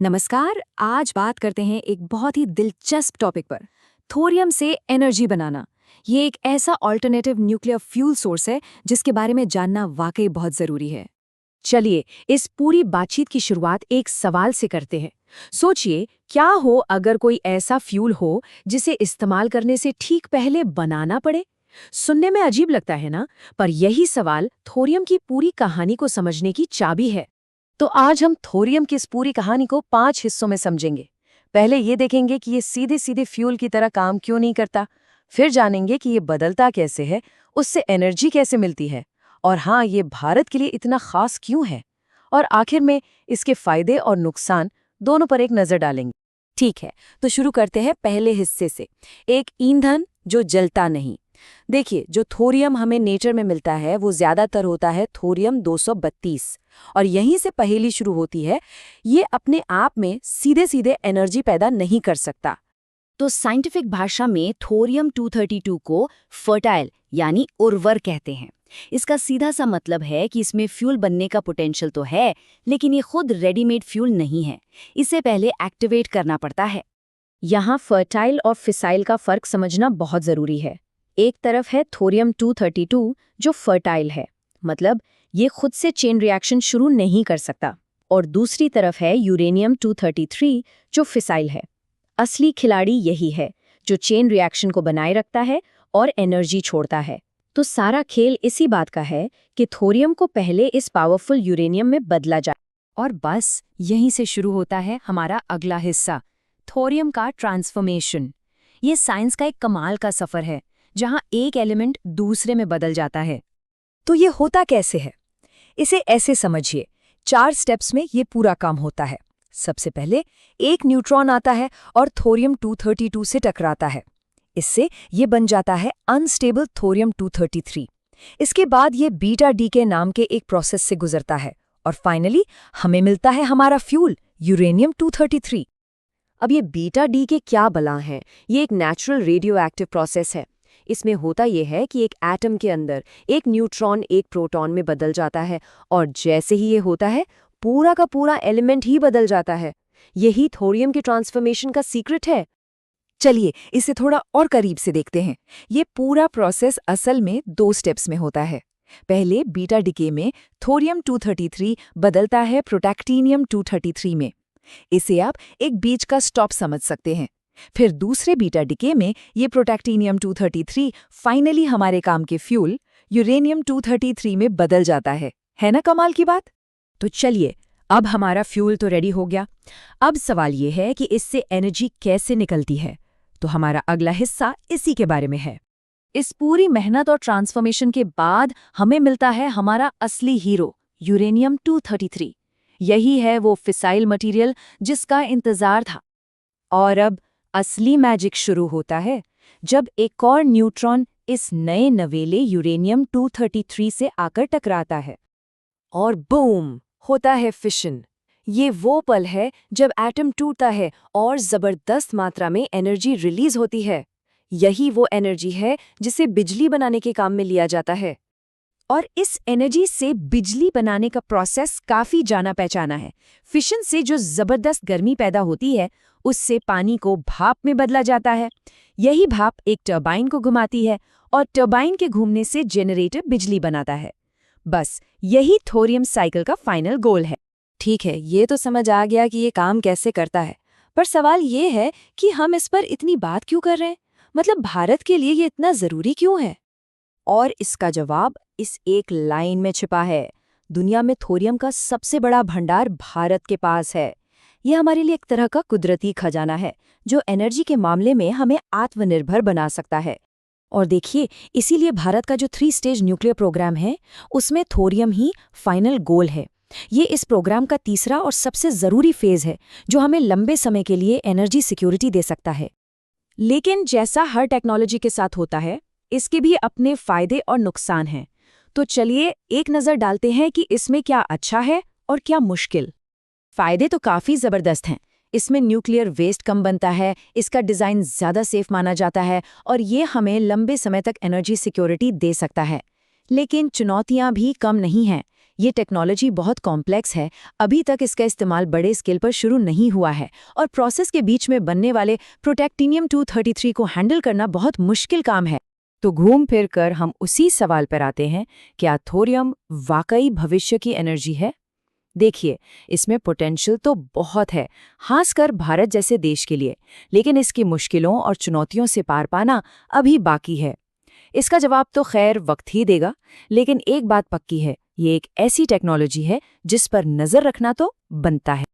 नमस्कार। आज बात करते हैं एक बहुत ही दिलचस्प टॉपिक पर, थोरियम से एनर्जी बनाना। ये एक ऐसा ऑल्टरनेटिव न्यूक्लियर फ्यूल सोर्स है जिसके बारे में जानना वाकई बहुत जरूरी है। चलिए इस पूरी बातचीत की शुरुआत एक सवाल से करते हैं। सोचिए, क्या हो अगर कोई ऐसा फ्यूल हो जिसे इस्तेमाल करने से ठीक पहले बनाना पड़े। सुनने में अजीब लगता है ना, पर यही सवाल थोरियम की पूरी कहानी को समझने की चाबी है। तो आज हम थोरियम की इस पूरी कहानी को 5 हिस्सों में समझेंगे। पहले ये देखेंगे कि ये सीधे सीधे फ्यूल की तरह काम क्यों नहीं करता। फिर जानेंगे कि ये बदलता कैसे है, उससे एनर्जी कैसे मिलती है, और हाँ, ये भारत के लिए इतना खास क्यों है। और आखिर में इसके फायदे और नुकसान दोनों पर एक नजर डालेंगे। ठीक है, तो शुरू करते हैं पहले हिस्से से, एक ईंधन जो जलता नहीं। देखिए, जो थोरियम हमें नेचर में मिलता है वो ज्यादातर होता है थोरियम 232, और यहीं से पहेली शुरू होती है। ये अपने आप में सीधे सीधे एनर्जी पैदा नहीं कर सकता। तो साइंटिफिक भाषा में थोरियम 232 को फर्टाइल यानी उर्वर कहते हैं। इसका सीधा सा मतलब है कि इसमें फ्यूल बनने का पोटेंशियल तो है, लेकिन ये खुद रेडीमेड फ्यूल नहीं है। इसे पहले एक्टिवेट करना पड़ता है। यहाँ फर्टाइल और फिसाइल का फर्क समझना बहुत जरूरी है। एक तरफ है थोरियम 232 जो फर्टाइल है, मतलब ये खुद से चेन रिएक्शन शुरू नहीं कर सकता, और दूसरी तरफ है यूरेनियम 233 जो फिसाइल है। असली खिलाड़ी यही है जो चेन रिएक्शन को बनाए रखता है और एनर्जी छोड़ता है। तो सारा खेल इसी बात का है कि थोरियम को पहले इस पावरफुल यूरेनियम में बदला जाए। और बस यहीं से शुरू होता है हमारा अगला हिस्सा, थोरियम का ट्रांसफॉर्मेशन। ये साइंस का एक कमाल का सफर है जहां एक एलिमेंट दूसरे में बदल जाता है। तो ये होता कैसे है? इसे ऐसे समझिए, 4 स्टेप्स में ये पूरा काम होता है। सबसे पहले एक न्यूट्रॉन आता है और थोरियम 232 से टकराता है। इससे ये बन जाता है अनस्टेबल थोरियम 233। इसके बाद ये बीटा डीके नाम के एक प्रोसेस से गुजरता है और फाइनली हमें मिलता है हमारा फ्यूल यूरेनियम 233। अब ये बीटा डीके क्या बला है? ये एक नेचुरल रेडियो एक्टिव प्रोसेस है। इसमें होता यह है कि एक एटम के अंदर एक न्यूट्रॉन एक प्रोटॉन में बदल जाता है, और जैसे ही ये होता है पूरा का पूरा एलिमेंट ही बदल जाता है। यही थोरियम के ट्रांसफॉर्मेशन का सीक्रेट है। चलिए इसे थोड़ा और करीब से देखते हैं। ये पूरा प्रोसेस असल में 2 स्टेप्स में होता है। पहले बीटा डिके में थोरियम 233 बदलता है प्रोटैक्टीनियम 233 में। इसे आप एक बीच का स्टॉप समझ सकते हैं। फिर दूसरे बीटा डिके में ये प्रोटैक्टीनियम 233 फाइनली हमारे काम के फ्यूल यूरेनियम 233 में बदल जाता है ना कमाल की बात? तो चलिए, अब हमारा फ्यूल तो रेडी हो गया। अब सवाल ये है कि इससे एनर्जी कैसे निकलती है। तो हमारा अगला हिस्सा इसी के बारे में है। इस पूरी मेहनत और ट्रांसफॉर्मेशन के बाद हमें मिलता है हमारा असली हीरो यूरेनियम 233। यही है वो फिसाइल मटेरियल जिसका इंतजार था। और अब असली मैजिक शुरू होता है, जब एक और न्यूट्रॉन इस नए नवेले यूरेनियम 233 से आकर टकराता है और बूम होता है फिशन। ये वो पल है जब एटम टूटता है और जबरदस्त मात्रा में एनर्जी रिलीज होती है। यही वो एनर्जी है जिसे बिजली बनाने के काम में लिया जाता है। और इस एनर्जी से बिजली बनाने का प्रोसेस काफी जाना पहचाना है। फिशन से जो जबरदस्त गर्मी पैदा होती है, उससे पानी को भाप में बदला जाता है। यही भाप एक टरबाइन को घुमाती है और टरबाइन के घूमने से जनरेटर बिजली बनाता है। बस यही थोरियम साइकिल का फाइनल गोल है। ठीक है, ये तो समझ आ गया कि ये काम कैसे करता है, पर सवाल ये है कि हम इस पर इतनी बात क्यों कर रहे हैं? मतलब भारत के लिए ये इतना जरूरी क्यों है? और इसका जवाब इस एक लाइन में छिपा है। दुनिया में थोरियम का सबसे बड़ा भंडार भारत के पास है। यह हमारे लिए एक तरह का कुदरती खजाना है जो एनर्जी के मामले में हमें आत्मनिर्भर बना सकता है। और देखिए, इसीलिए भारत का जो 3 स्टेज न्यूक्लियर प्रोग्राम है, उसमें थोरियम ही फाइनल गोल है। ये इस प्रोग्राम का तीसरा और सबसे जरूरी फेज है जो हमें लंबे समय के लिए एनर्जी सिक्योरिटी दे सकता है। लेकिन जैसा हर टेक्नोलॉजी के साथ होता है, इसके भी अपने फायदे और नुकसान हैं। तो चलिए एक नज़र डालते हैं कि इसमें क्या अच्छा है और क्या मुश्किल। फायदे तो काफ़ी ज़बरदस्त हैं। इसमें न्यूक्लियर वेस्ट कम बनता है, इसका डिज़ाइन ज़्यादा सेफ माना जाता है, और ये हमें लंबे समय तक एनर्जी सिक्योरिटी दे सकता है। लेकिन चुनौतियां भी कम नहीं हैं। ये टेक्नोलॉजी बहुत कॉम्प्लेक्स है, अभी तक इसका इस्तेमाल बड़े स्केल पर शुरू नहीं हुआ है और प्रोसेस के बीच में बनने वाले प्रोटैक्टिनियम 233 को हैंडल करना बहुत मुश्किल काम है। तो घूम फिर कर हम उसी सवाल पर आते हैं, क्या थोरियम वाकई भविष्य की एनर्जी है? देखिए, इसमें पोटेंशियल तो बहुत है, खासकर भारत जैसे देश के लिए, लेकिन इसकी मुश्किलों और चुनौतियों से पार पाना अभी बाकी है। इसका जवाब तो खैर वक्त ही देगा, लेकिन एक बात पक्की है, ये एक ऐसी टेक्नोलॉजी है जिस पर नजर रखना तो बनता है।